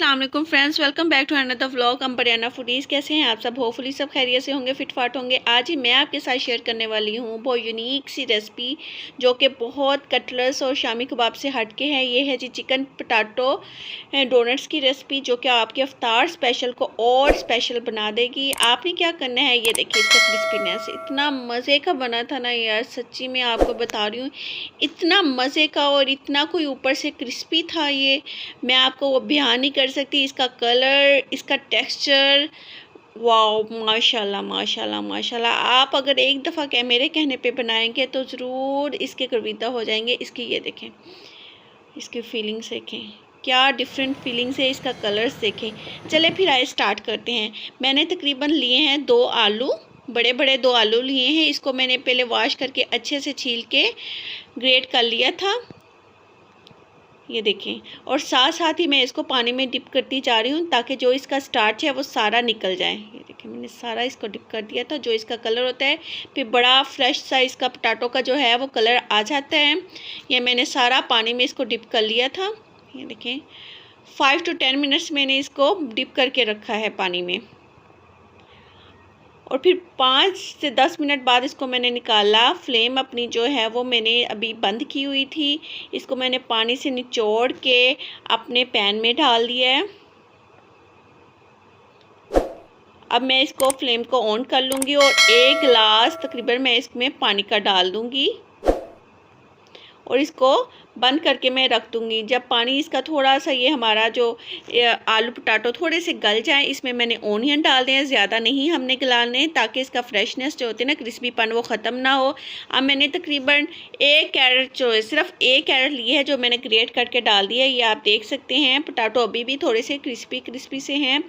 अस्सलाम वालेकुम friends, welcome back to another vlog. Ambariyana foodies. कैसे हैं आप सब? होपफुली सब खैरियत से होंगे, फिट फाट होंगे। आज ही मैं आपके साथ शेयर करने वाली हूँ बहुत यूनिक सी रेसिपी जो कि बहुत कटलेट्स और शामी कबाब से हट के है। ये है जी चिकन पोटैटो डोनट्स की रेसिपी, जो कि आपके इफ्तार स्पेशल को और स्पेशल बना देगी। आपने क्या करना है, ये देखिए इसका क्रिस्पीनेस इतना मज़े का बना था ना यार, सच्ची में आपको बता रही हूँ, इतना मज़े का और इतना कोई ऊपर से क्रिस्पी था। ये मैं आपको वो बयान नहीं कर सकती। इसका कलर, इसका टेक्सचर, वाओ, माशाल्लाह माशाल्लाह माशाल्लाह। आप अगर एक दफ़ा क्या मेरे कहने पे बनाएंगे तो ज़रूर इसके गर्विदा हो जाएंगे। इसकी ये देखें, इसकी फीलिंग्स देखें, क्या डिफरेंट फीलिंग्स है। इसका कलर्स देखें। चले फिर आए स्टार्ट करते हैं। मैंने तकरीबन लिए हैं 2 आलू, बड़े बड़े 2 आलू लिए हैं। इसको मैंने पहले वॉश करके अच्छे से छील के ग्रेट कर लिया था, ये देखें। और साथ साथ ही मैं इसको पानी में डिप करती जा रही हूँ ताकि जो इसका स्टार्च है वो सारा निकल जाए। ये देखें, मैंने सारा इसको डिप कर दिया था। जो इसका कलर होता है फिर बड़ा फ्रेश सा इसका पोटैटो का जो है वो कलर आ जाता है। ये मैंने सारा पानी में इसको डिप कर लिया था। ये देखें 5 to 10 मिनट्स मैंने इसको डिप करके रखा है पानी में। और फिर 5 से 10 मिनट बाद इसको मैंने निकाला। फ्लेम अपनी जो है वो मैंने अभी बंद की हुई थी। इसको मैंने पानी से निचोड़ के अपने पैन में डाल दिया है। अब मैं इसको फ्लेम को ऑन कर लूँगी और 1 गिलास तकरीबन मैं इसमें पानी का डाल दूँगी और इसको बंद करके मैं रख दूँगी। जब पानी इसका थोड़ा सा, ये हमारा जो आलू पोटैटो थोड़े से गल जाए, इसमें मैंने ओनियन डाल दिए हैं, ज़्यादा नहीं हमने गलाने, ताकि इसका फ्रेशनेस जो होती है ना, क्रिस्पीपन, वो ख़त्म ना हो। अब मैंने तकरीबन 1 कैरेट, जो है सिर्फ 1 कैरेट लिए है, जो मैंने ग्रेट करके डाल दिया है। ये आप देख सकते हैं पोटैटो अभी भी थोड़े से क्रिस्पी से हैं।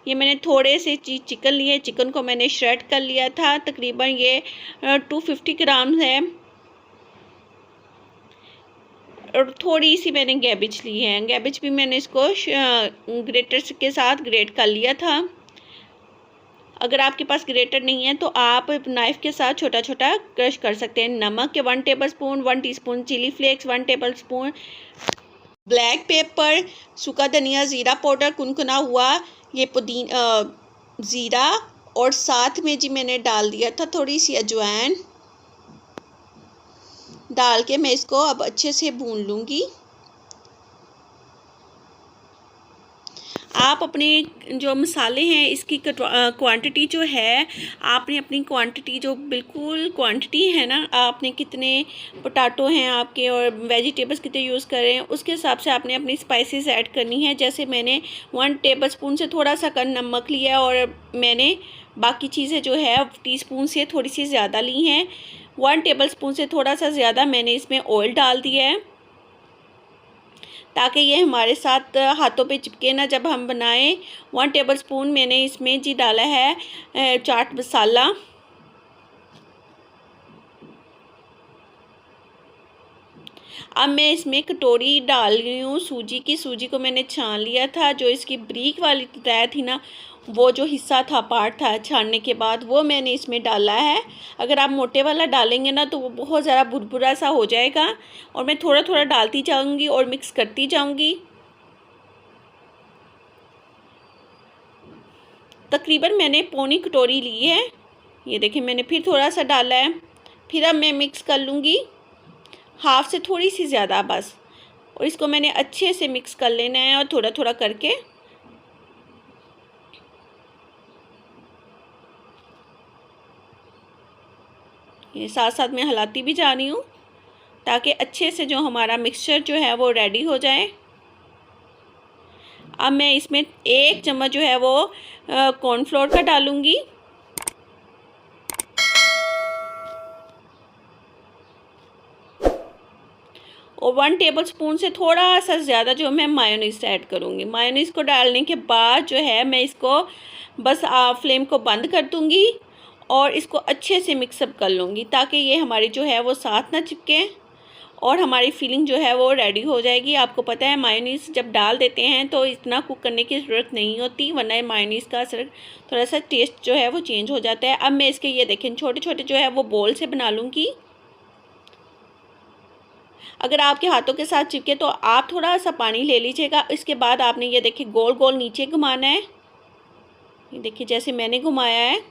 ये मैंने थोड़े से चिकन लिए, चिकन को मैंने श्रेड कर लिया था। तकरीबन ये 250 ग्राम है। और थोड़ी सी मैंने कैबेज ली है। कैबेज भी मैंने इसको ग्रेटर के साथ ग्रेट कर लिया था। अगर आपके पास ग्रेटर नहीं है तो आप नाइफ़ के साथ छोटा छोटा क्रश कर सकते हैं। नमक के 1 tablespoon, 1 teaspoon chilli flakes, 1 tablespoon black pepper, सूखा धनिया, ज़ीरा पाउडर कुनकुना हुआ, ये पुदीना, ज़ीरा, और साथ में जी मैंने डाल दिया था थोड़ी सी अजवाइन। डाल के मैं इसको अब अच्छे से भून लूँगी। आप अपने जो मसाले हैं, इसकी क्वांटिटी जो है, आपने अपनी क्वांटिटी जो बिल्कुल क्वांटिटी है ना, आपने कितने पोटैटो हैं आपके और वेजिटेबल्स कितने यूज़ कर रहे हैं, उसके हिसाब से आपने अपनी स्पाइसेस ऐड करनी है। जैसे मैंने 1 टेबलस्पून से थोड़ा सा कम नमक लिया और मैंने बाकी चीज़ें जो है टीस्पून से थोड़ी सी ज़्यादा ली हैं। 1 टेबलस्पून से थोड़ा सा ज़्यादा मैंने इसमें ऑयल डाल दिया है ताकि ये हमारे साथ हाथों पे चिपके ना जब हम बनाएं। 1 टेबलस्पून मैंने इसमें जी डाला है चाट मसाला। अब मैं इसमें कटोरी डाल रही हूँ सूजी की। सूजी को मैंने छान लिया था। जो इसकी ब्रीक वाली तय थी ना, वो जो हिस्सा था, पार्ट था छानने के बाद, वो मैंने इसमें डाला है। अगर आप मोटे वाला डालेंगे ना तो वो बहुत ज़्यादा भुरभुरा सा हो जाएगा। और मैं थोड़ा थोड़ा डालती जाऊंगी और मिक्स करती जाऊंगी। तकरीबन मैंने पौनी कटोरी ली है। ये देखिए, मैंने फिर थोड़ा सा डाला है। फिर अब मैं मिक्स कर लूँगी, हाफ से थोड़ी सी ज़्यादा बस। और इसको मैंने अच्छे से मिक्स कर लेना है और थोड़ा थोड़ा करके। ये साथ साथ मैं हिलाती भी जा रही हूँ ताकि अच्छे से जो हमारा मिक्सचर जो है वो रेडी हो जाए। अब मैं इसमें 1 चम्मच जो है वो कॉर्नफ्लोर का डालूँगी। और 1 टेबलस्पून से थोड़ा सा ज़्यादा जो मैं मायोनीज़ ऐड करूँगी। मायोनीज़ को डालने के बाद जो है मैं इसको बस फ्लेम को बंद कर दूँगी और इसको अच्छे से मिक्सअप कर लूँगी ताकि ये हमारी जो है वो साथ ना चिपके और हमारी फिलिंग जो है वो रेडी हो जाएगी। आपको पता है मायोनीज़ जब डाल देते हैं तो इतना कुक करने की ज़रूरत नहीं होती, वरना मायोनीज़ का असर थोड़ा सा टेस्ट जो है वो चेंज हो जाता है। अब मैं इसके, ये देखें, छोटे छोटे जो है वो बॉल से बना लूँगी। अगर आपके हाथों के साथ चिपके तो आप थोड़ा सा पानी ले लीजिएगा। इसके बाद आपने ये देखिए गोल गोल नीचे घुमाना है। ये देखिए जैसे मैंने घुमाया है,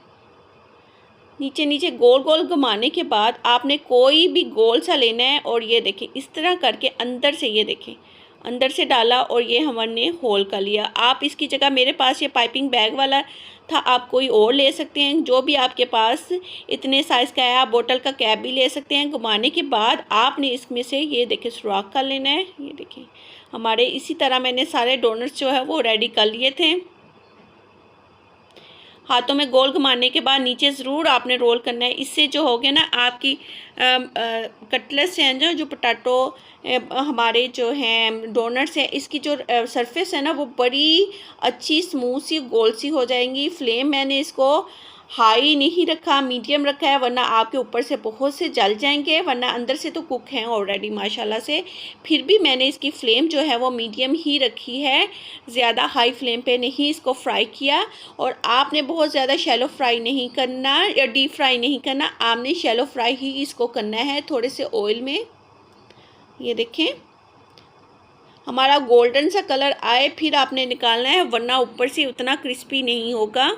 नीचे नीचे गोल गोल घुमाने के बाद आपने कोई भी गोल सा लेना है और ये देखिए इस तरह करके अंदर से, ये देखिए अंदर से डाला और ये हमने होल कर लिया। आप इसकी जगह, मेरे पास ये पाइपिंग बैग वाला था, आप कोई और ले सकते हैं, जो भी आपके पास इतने साइज़ का है। आप बोतल का कैप भी ले सकते हैं। घुमाने के बाद आपने इसमें से ये देखिए सुराख कर लेना है। ये देखिए हमारे इसी तरह मैंने सारे डोनट्स जो है वो रेडी कर लिए थे। हाथों में गोल घुमाने के बाद नीचे ज़रूर आपने रोल करना है। इससे जो हो गया ना आपकी कटलेट्स हैं, जो पोटैटो हमारे जो हैं डोनट्स हैं, इसकी जो सरफेस है ना वो बड़ी अच्छी स्मूथ सी गोल सी हो जाएंगी। फ्लेम मैंने इसको हाई नहीं रखा, मीडियम रखा है, वरना आपके ऊपर से बहुत से जल जाएंगे, वरना अंदर से तो कुक हैं ऑलरेडी माशाल्लाह से। फिर भी मैंने इसकी फ्लेम जो है वो मीडियम ही रखी है, ज़्यादा हाई फ्लेम पे नहीं इसको फ्राई किया। और आपने बहुत ज़्यादा शैलो फ्राई नहीं करना या डीप फ्राई नहीं करना, आपने शैलो फ्राई ही इसको करना है थोड़े से ऑयल में। ये देखें हमारा गोल्डन सा कलर आए फिर आपने निकालना है, वरना ऊपर से उतना क्रिस्पी नहीं होगा।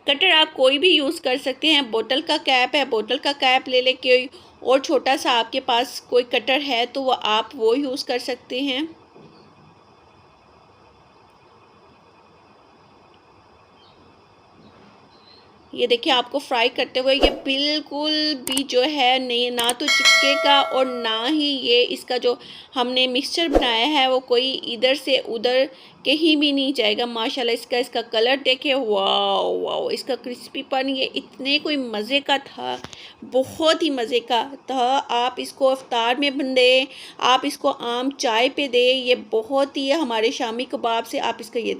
कटर आप कोई भी यूज़ कर सकते हैं। बोतल का कैप है, बोतल का कैप ले ले, कोई और छोटा सा आपके पास कोई कटर है तो वो आप वो यूज़ कर सकते हैं। ये देखिए आपको फ्राई करते हुए ये बिल्कुल भी जो है नहीं, ना तो चिपकेगा और ना ही ये इसका जो हमने मिक्सचर बनाया है वो कोई इधर से उधर कहीं भी नहीं जाएगा। माशाल्लाह इसका कलर देखे, वाह वाह, इसका क्रिस्पीपन ये इतने कोई मज़े का था, बहुत ही मज़े का था। आप इसको इफ्तार में बन दें, आप इसको आम चाय पे दें, ये बहुत ही हमारे शामी कबाब से आप इसका ये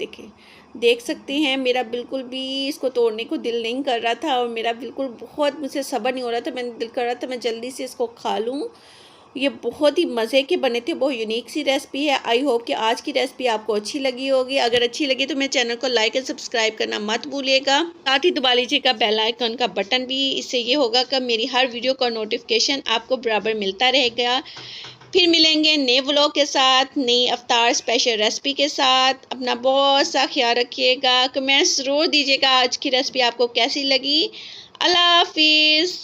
देख सकते हैं। मेरा बिल्कुल भी इसको तोड़ने को दिल नहीं कर रहा था और मेरा बिल्कुल बहुत मुझसे सब्र नहीं हो रहा था, मैंने दिल कर रहा था मैं जल्दी से इसको खा लूँ। ये बहुत ही मज़े के बने थे, बहुत यूनिक सी रेसिपी है। आई होप कि आज की रेसिपी आपको अच्छी लगी होगी। अगर अच्छी लगी तो मेरे चैनल को लाइक और सब्सक्राइब करना मत भूलिएगा। साथ ही दबा लीजिएगा बेल आइकन का बटन भी, इससे ये होगा कि मेरी हर वीडियो का नोटिफिकेशन आपको बराबर मिलता रहेगा। फिर मिलेंगे नए व्लॉग के साथ, नई अफ्तार स्पेशल रेसिपी के साथ। अपना बहुत सा ख्याल रखिएगा। कमेंट्स ज़रूर दीजिएगा आज की रेसिपी आपको कैसी लगी। अल्लाह हाफिज़।